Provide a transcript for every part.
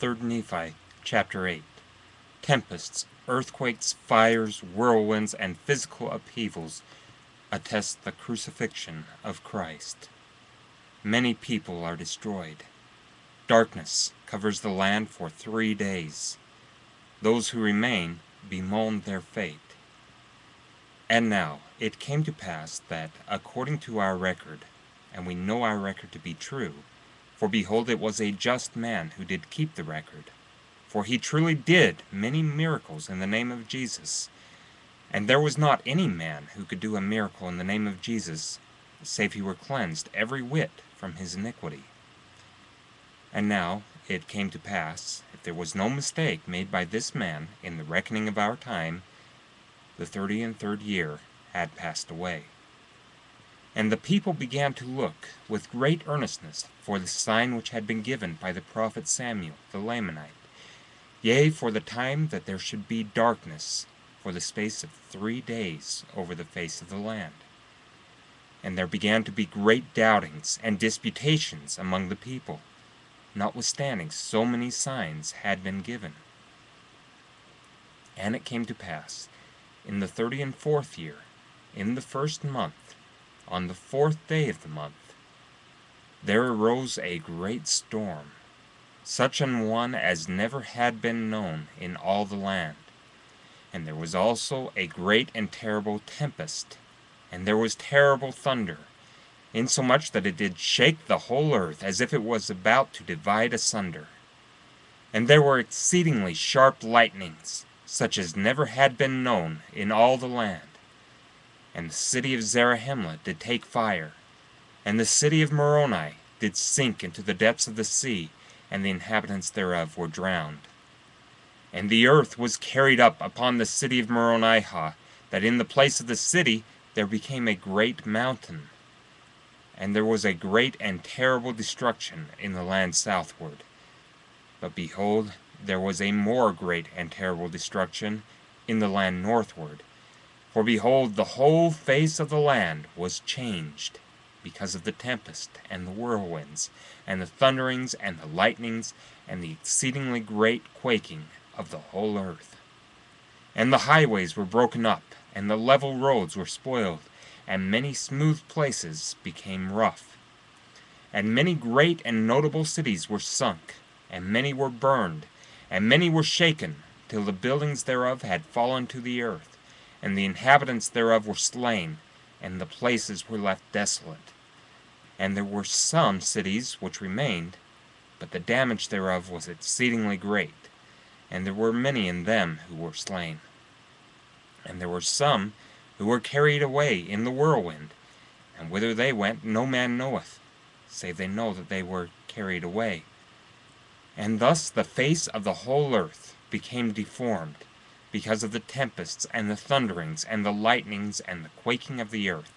3 Nephi, chapter 8. Tempests, earthquakes, fires, whirlwinds, and physical upheavals attest the crucifixion of Christ. Many people are destroyed. Darkness covers the land for 3 days. Those who remain bemoan their fate. And now it came to pass that, according to our record, and we know our record to be true, for behold, it was a just man who did keep the record. For he truly did many miracles in the name of Jesus. And there was not any man who could do a miracle in the name of Jesus, save he were cleansed every whit from his iniquity. And now it came to pass, if there was no mistake made by this man in the reckoning of our time, the 33rd year had passed away. And the people began to look with great earnestness for the sign which had been given by the prophet Samuel the Lamanite, yea, for the time that there should be darkness for the space of 3 days over the face of the land. And there began to be great doubtings and disputations among the people, notwithstanding so many signs had been given. And it came to pass, in the 34th year, in the 1st month, on the 4th day of the month, there arose a great storm, such an one as never had been known in all the land. And there was also a great and terrible tempest, and there was terrible thunder, insomuch that it did shake the whole earth as if it was about to divide asunder. And there were exceedingly sharp lightnings, such as never had been known in all the land. And the city of Zarahemla did take fire, and the city of Moroni did sink into the depths of the sea, and the inhabitants thereof were drowned. And the earth was carried up upon the city of Moroni, that in the place of the city there became a great mountain. And there was a great and terrible destruction in the land southward. But behold, there was a more great and terrible destruction in the land northward. For behold, the whole face of the land was changed, because of the tempest, and the whirlwinds, and the thunderings, and the lightnings, and the exceedingly great quaking of the whole earth. And the highways were broken up, and the level roads were spoiled, and many smooth places became rough. And many great and notable cities were sunk, and many were burned, and many were shaken, till the buildings thereof had fallen to the earth, and the inhabitants thereof were slain, and the places were left desolate. And there were some cities which remained, but the damage thereof was exceedingly great, and there were many in them who were slain. And there were some who were carried away in the whirlwind, and whither they went no man knoweth, save they know that they were carried away. And thus the face of the whole earth became deformed, because of the tempests, and the thunderings, and the lightnings, and the quaking of the earth.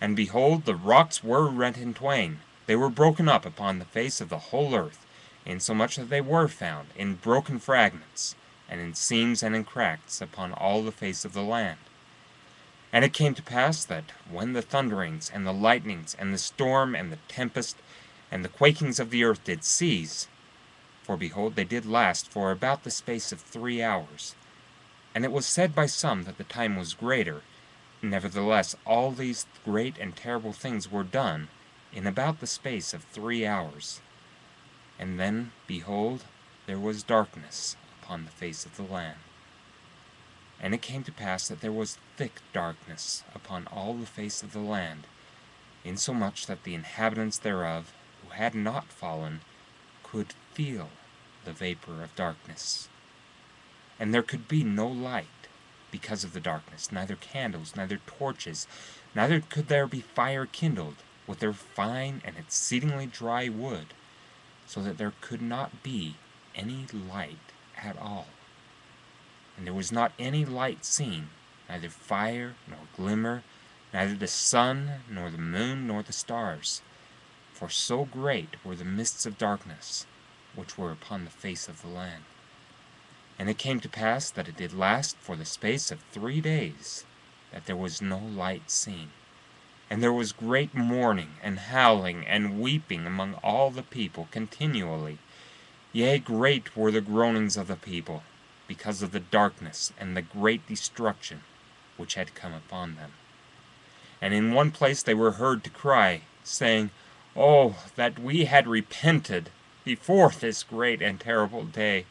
And behold, the rocks were rent in twain, they were broken up upon the face of the whole earth, insomuch that they were found in broken fragments, and in seams and in cracks upon all the face of the land. And it came to pass that, when the thunderings, and the lightnings, and the storm, and the tempest, and the quakings of the earth did cease, for behold, they did last for about the space of 3 hours, and it was said by some that the time was greater, nevertheless all these great and terrible things were done in about the space of 3 hours. And then, behold, there was darkness upon the face of the land. And it came to pass that there was thick darkness upon all the face of the land, insomuch that the inhabitants thereof, who had not fallen, could feel the vapor of darkness. And there could be no light because of the darkness, neither candles, neither torches, neither could there be fire kindled with their fine and exceedingly dry wood, so that there could not be any light at all. And there was not any light seen, neither fire nor glimmer, neither the sun, nor the moon, nor the stars, for so great were the mists of darkness which were upon the face of the land. And it came to pass that it did last for the space of 3 days, that there was no light seen. And there was great mourning, and howling, and weeping among all the people continually, Yea, great were the groanings of the people, because of the darkness and the great destruction which had come upon them. And in one place they were heard to cry, saying, Oh, that we had repented before this great and terrible day,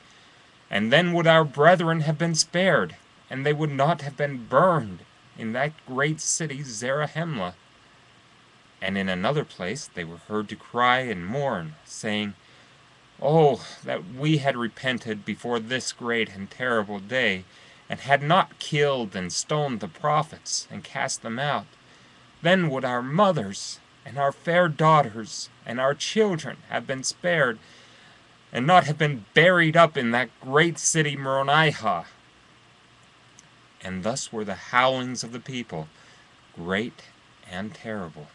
and then would our brethren have been spared, and they would not have been burned in that great city Zarahemla. And in another place they were heard to cry and mourn, saying, Oh, that we had repented before this great and terrible day, and had not killed and stoned the prophets, and cast them out. Then would our mothers, and our fair daughters, and our children have been spared, and not have been buried up in that great city Moronihah. And thus were the howlings of the people great and terrible.